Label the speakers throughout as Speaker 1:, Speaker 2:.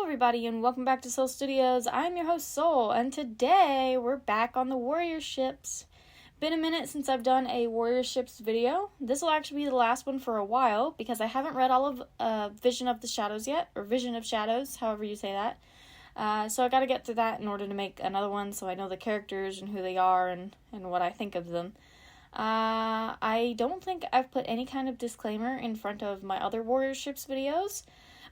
Speaker 1: everybody, and welcome back to Soul Studios. I'm your host, Soul, and today we're back on the warrior ships. Been a minute since I've done a warrior ships video. This will actually be the last one for a while, because I haven't read all of Vision of the Shadows yet, or Vision of Shadows, however you say that. So I gotta get through that in order to make another one, so I know the characters and who they are and what I think of them. I don't think I've put any kind of disclaimer in front of my other warrior ships videos,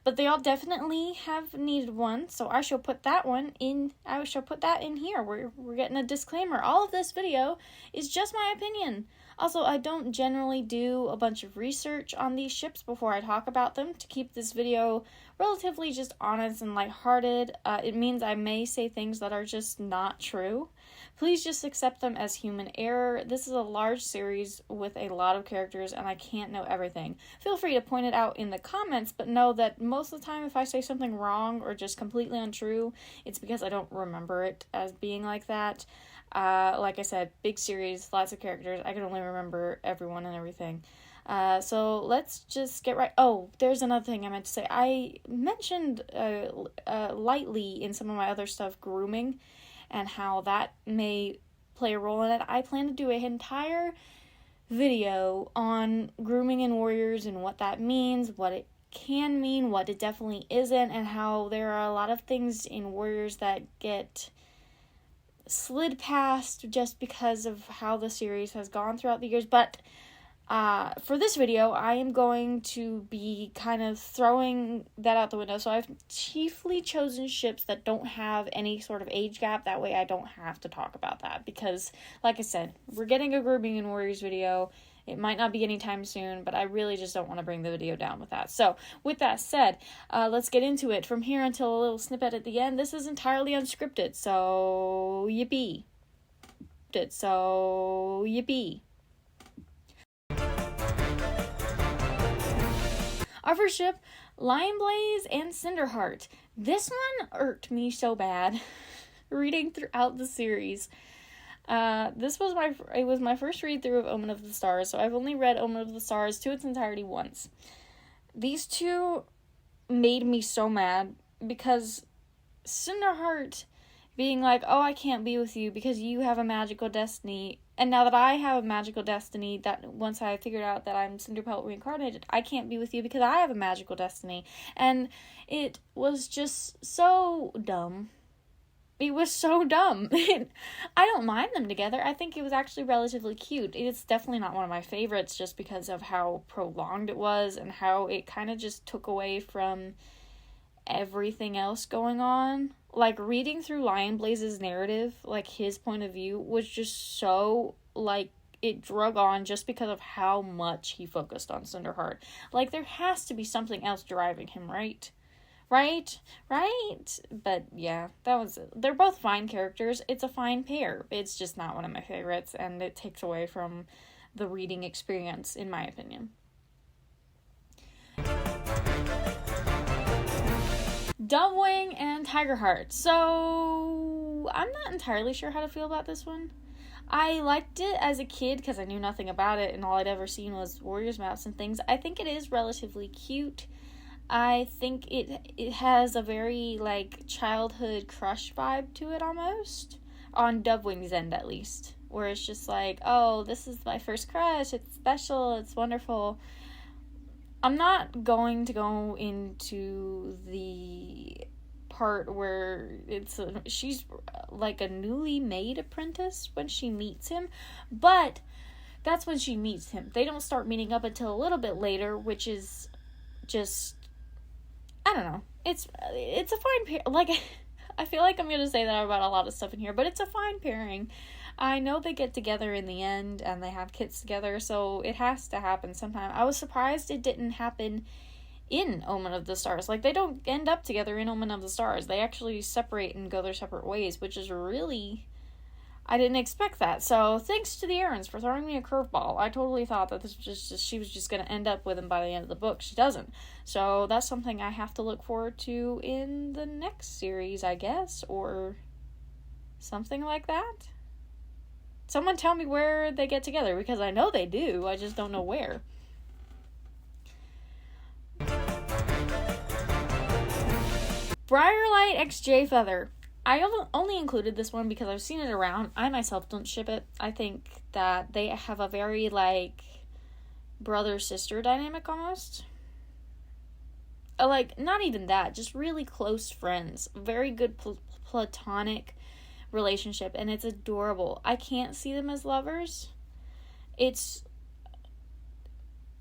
Speaker 1: but they all definitely have needed one, so I shall put that one in. I shall put that in here. We're getting a disclaimer. All of this video is just my opinion. Also, I don't generally do a bunch of research on these ships before I talk about them to keep this video relatively just honest and lighthearted. It means I may say things that are just not true. Please just accept them as human error. This is a large series with a lot of characters, and I can't know everything. Feel free to point it out in the comments, but know that most of the time if I say something wrong or just completely untrue, it's because I don't remember it as being like that. Like I said, big series, lots of characters. I can only remember everyone and everything. So let's just get right. Oh, there's another thing I meant to say. I mentioned lightly in some of my other stuff grooming and how that may play a role in it. I plan to do an entire video on grooming in warriors and what that means, what it can mean, what it definitely isn't, and how there are a lot of things in warriors that get slid past just because of how the series has gone throughout the years. But for this video, I am going to be kind of throwing that out the window. So I've chiefly chosen ships that don't have any sort of age gap. That way I don't have to talk about that. Because, like I said, we're getting a grooming in warriors video. It might not be anytime soon, but I really just don't want to bring the video down with that. So, with that said, let's get into it. From here until a little snippet at the end, this is entirely unscripted, so yippee. So, yippee. Our first ship, Lionblaze and Cinderart. This one irked me so bad reading throughout the series. This was my first read through of Omen of the Stars, so I've only read Omen of the Stars to its entirety once. These two made me so mad because Cinderart being like, oh, I can't be with you because you have a magical destiny, and now that I have a magical destiny, that once I figured out that I'm Cinderpelt reincarnated, I can't be with you because I have a magical destiny. And it was just so dumb. It was so dumb. I don't mind them together. I think it was actually relatively cute. It's definitely not one of my favorites just because of how prolonged it was and how it kind of just took away from everything else going on. Like, reading through Lionblaze's narrative, like, his point of view was just so, like, it drug on just because of how much he focused on Cinderart. Like, there has to be something else driving him, right? Right? But, yeah, that was it. They're both fine characters. It's a fine pair. It's just not one of my favorites, and it takes away from the reading experience, in my opinion. Dovewing and Tigerheart. So, I'm not entirely sure how to feel about this one. I liked it as a kid because I knew nothing about it and all I'd ever seen was Warriors maps and things. I think it is relatively cute. I think it has a very, like, childhood crush vibe to it almost. On Dovewing's end, at least. Where it's just like, oh, this is my first crush. It's special. It's wonderful. I'm not going to go into the part where she's like a newly made apprentice when she meets him, but that's when she meets him. They don't start meeting up until a little bit later, which is just, I don't know. It's a fine pair. Like, I feel like I'm going to say that about a lot of stuff in here, but it's a fine pairing. I know they get together in the end, and they have kids together, so it has to happen sometime. I was surprised it didn't happen in Omen of the Stars. Like, they don't end up together in Omen of the Stars. They actually separate and go their separate ways, which is really... I didn't expect that. So, thanks to the Aarons for throwing me a curveball. I totally thought that this was just she was just going to end up with him by the end of the book. She doesn't. So, that's something I have to look forward to in the next series, I guess, or something like that. Someone tell me where they get together, because I know they do, I just don't know where. Briite XJ Feather. I only included this one because I've seen it around. I myself don't ship it. I think that they have a very, like, brother-sister dynamic almost. Like, not even that, just really close friends. Very good platonic relationship, and it's adorable. I can't see them as lovers.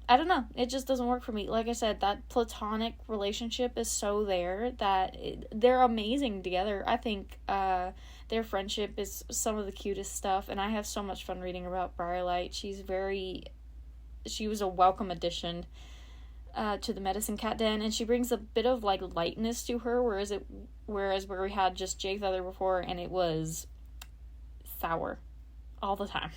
Speaker 1: I don't know, it just doesn't work for me. Like I said, that platonic relationship is so there that they're amazing together. I think their friendship is some of the cutest stuff, and I have so much fun reading about Briite. She was a welcome addition to the Medicine Cat Den, and she brings a bit of, like, lightness to her, whereas where we had just J Feather before, and it was sour all the time.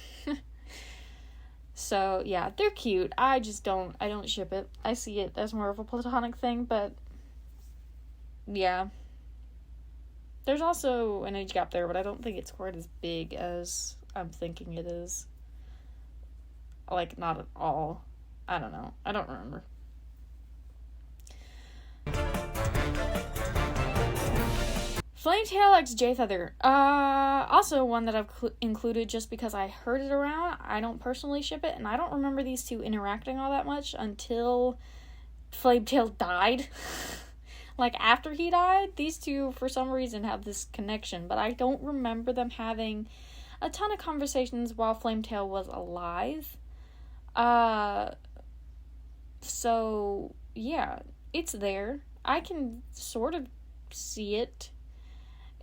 Speaker 1: So, yeah, they're cute. I don't ship it. I see it as more of a platonic thing, but, yeah. There's also an age gap there, but I don't think it's quite as big as I'm thinking it is. Like, not at all. I don't know. I don't remember. Flametail XJ Feather. Also one that I've included just because I heard it around. I don't personally ship it, and I don't remember these two interacting all that much until Flametail died. Like, after he died, these two, for some reason, have this connection, but I don't remember them having a ton of conversations while Flametail was alive. So, yeah, it's there. I can sort of see it.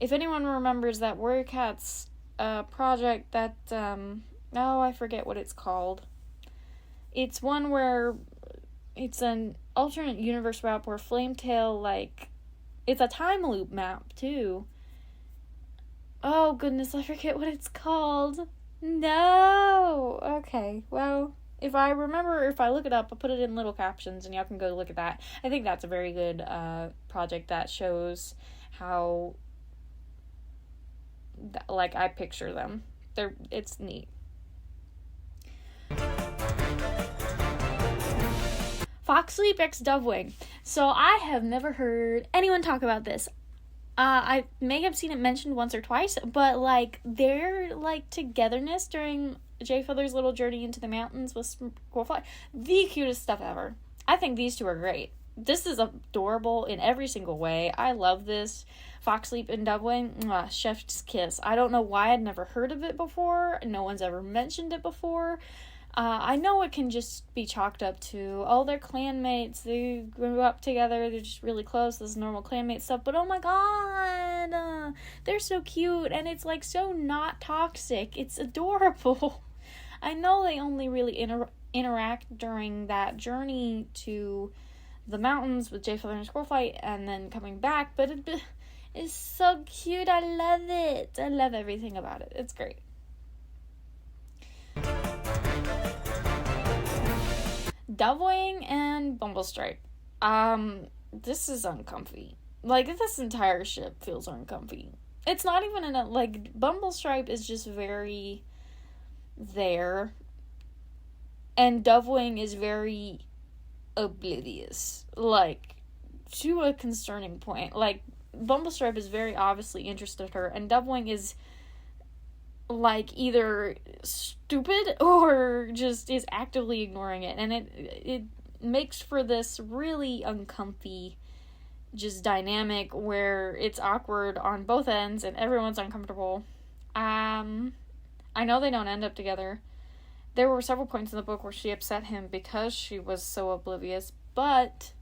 Speaker 1: If anyone remembers that Warrior Cats project that, I forget what it's called. It's one where it's an alternate universe map where Flametail, like, it's a time loop map, too. Oh, goodness, I forget what it's called. No! Okay, well, if I look it up, I'll put it in little captions and y'all can go look at that. I think that's a very good project that shows how, like, I picture them. It's neat. Foxleap x Dovewing. So I have never heard anyone talk about this. I may have seen it mentioned once or twice, but, like, their, like, togetherness during J Feather's little journey into the mountains with Squirrelfly, the cutest stuff ever. I think these two are great. This is adorable in every single way. I love this. Foxleap and Dovewing, chef's kiss. I don't know why I'd never heard of it before. No one's ever mentioned it before. I know it can just be chalked up to, they're clanmates, they grew up together, they're just really close, this is normal clanmate stuff, but oh my god, they're so cute, and it's, like, so not toxic. It's adorable. I know they only really interact during that journey to the mountains with J Feather and Squirrelfly, and then coming back, but it's so cute. I love it. I love everything about it. It's great. Dovewing and Bumblestripe. This is uncomfy. Like, this entire ship feels uncomfy. It's not even Bumblestripe is just very there. And Dovewing is very oblivious. Like, to a concerning point. Like, Bumblestripe is very obviously interested in her, and Dovewing is, like, either stupid or just is actively ignoring it, and it makes for this really uncomfy just dynamic where it's awkward on both ends and everyone's uncomfortable. I know they don't end up together. There were several points in the book where she upset him because she was so oblivious, but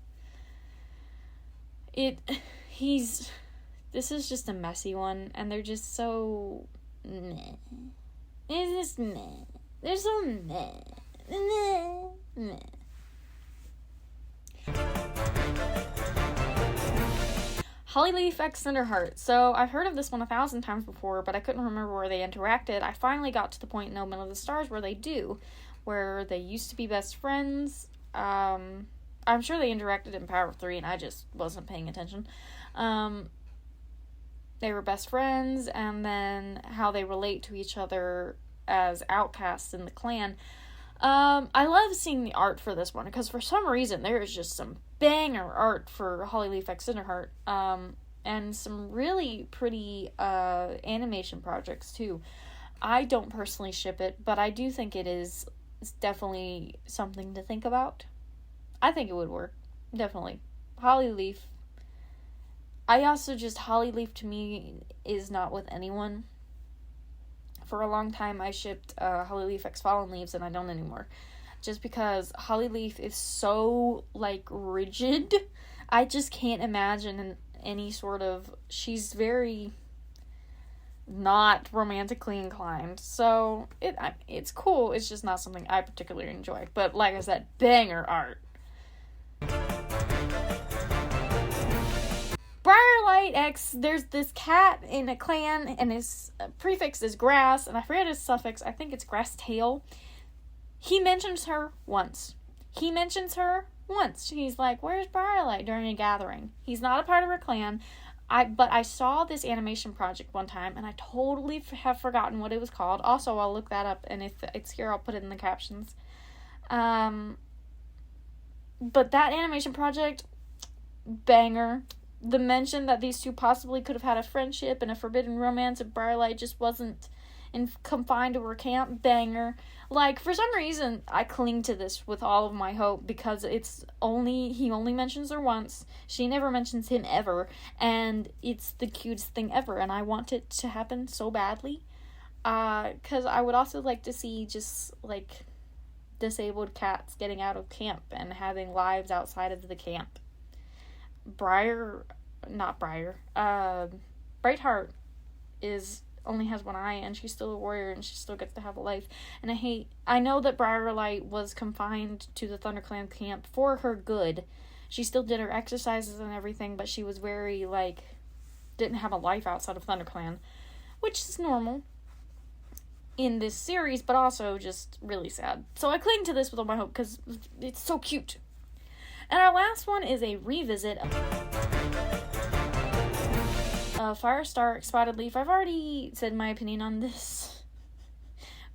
Speaker 1: this is just a messy one, and they're just so meh. It's just meh. They're so meh. Meh. Hollyleaf x Cinderart. So I've heard of this one 1,000 times before, but I couldn't remember where they interacted. I finally got to the point in Omen of the Stars where they do, where they used to be best friends. I'm sure they interacted in Power of 3, and I just wasn't paying attention. They were best friends, and then how they relate to each other as outcasts in the clan. I love seeing the art for this one, because for some reason there is just some banger art for Hollyleaf x Cinderart. and some really pretty animation projects too. I don't personally ship it, but I do think it's definitely something to think about. I think it would work, definitely. Hollyleaf. Hollyleaf to me is not with anyone. For a long time, I shipped Hollyleaf X Fallen Leaves, and I don't anymore. Just because Hollyleaf is so, like, rigid. I just can't imagine any sort of... She's very not romantically inclined. So, it's cool. It's just not something I particularly enjoy. But, like I said, banger art. Briite X, there's this cat in a clan, and his prefix is grass, and I forget his suffix. I think it's grass tail. He mentions her once. He's like, where's Briite during a gathering? He's not a part of her clan. But I saw this animation project one time, and I totally have forgotten what it was called. Also, I'll look that up, and if it's here, I'll put it in the captions. But that animation project, banger. The mention that these two possibly could have had a friendship and a forbidden romance if Briite just wasn't confined to her camp, banger. Like, for some reason, I cling to this with all of my hope because he only mentions her once, she never mentions him ever, and it's the cutest thing ever, and I want it to happen so badly. Because I would also like to see just, like, disabled cats getting out of camp and having lives outside of the camp. Briiteheart only has one eye, and she's still a warrior, and she still gets to have a life. And I know that Briarlight was confined to the ThunderClan camp for her good. She still did her exercises and everything, but she was very, like, didn't have a life outside of ThunderClan, which is normal in this series, but also just really sad. So I cling to this with all my hope, because it's so cute. And our last one is a revisit of Firestar Spotted Leaf. I've already said my opinion on this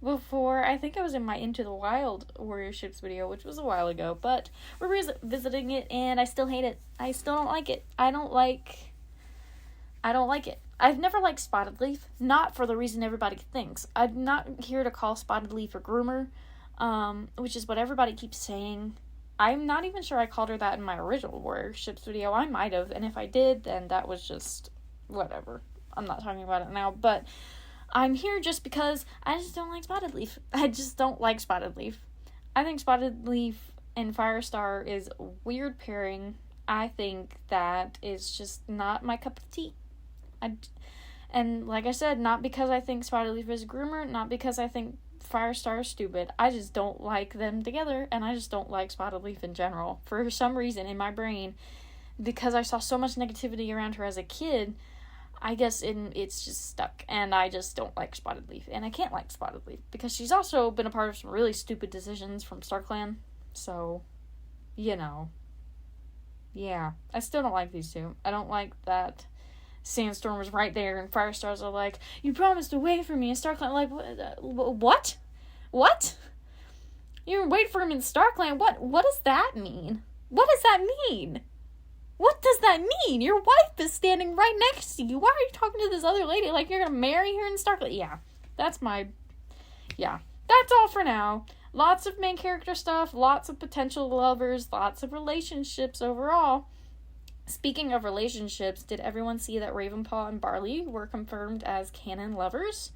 Speaker 1: before. I think I was in my Into the Wild Warrior Ships video, which was a while ago, but we're revisiting it, and I still hate it. I still don't like it. I don't like it. I've never liked Spotted Leaf, not for the reason everybody thinks. I'm not here to call Spotted Leaf a groomer, which is what everybody keeps saying. I'm not even sure I called her that in my original Warrior Ships video. I might have, and if I did, then that was just whatever. I'm not talking about it now, but I'm here just because I just don't like Spotted Leaf. I just don't like Spotted Leaf. I think Spotted Leaf and Firestar is a weird pairing. I think that is just not my cup of tea. And like I said, not because I think Spotted Leaf is a groomer, not because I think Firestar is stupid. I just don't like them together, and I just don't like Spotted Leaf in general. For some reason in my brain, because I saw so much negativity around her as a kid, I guess it's just stuck, and I just don't like Spotted Leaf. And I can't like Spotted Leaf, because she's also been a part of some really stupid decisions from StarClan, so, yeah, I still don't like these two. I don't like that Sandstorm was right there, and Firestars are like, you promised to wait for me, and StarClan, like, what? What? You were waiting for him in StarClan? What does that mean? What does that mean? What does that mean? Your wife is standing right next to you. Why are you talking to this other lady like you're gonna marry her in StarClan? Yeah, that's all for now. Lots of main character stuff, lots of potential lovers, lots of relationships overall. Speaking of relationships, did everyone see that Ravenpaw and Barley were confirmed as canon lovers?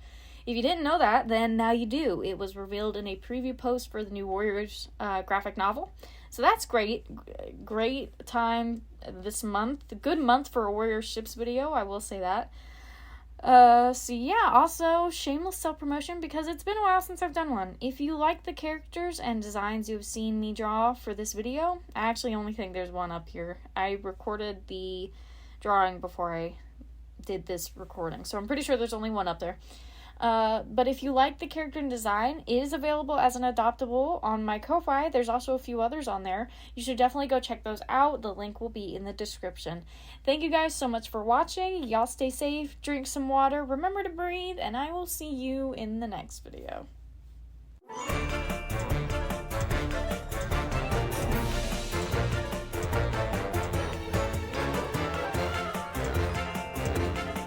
Speaker 1: If you didn't know that, then now you do. It was revealed in a preview post for the new Warriors graphic novel. So that's great. Great time this month. Good month for a Warrior Ships video, I will say that. Also, shameless self-promotion, because it's been a while since I've done one. If you like the characters and designs you've seen me draw for this video, I actually only think there's one up here. I recorded the drawing before I did this recording, so I'm pretty sure there's only one up there. But if you like the character and design, it is available as an adoptable on my Ko-Fi. There's also a few others on there. You should definitely go check those out. The link will be in the description. Thank you guys so much for watching. Y'all stay safe, drink some water, remember to breathe, and I will see you in the next video.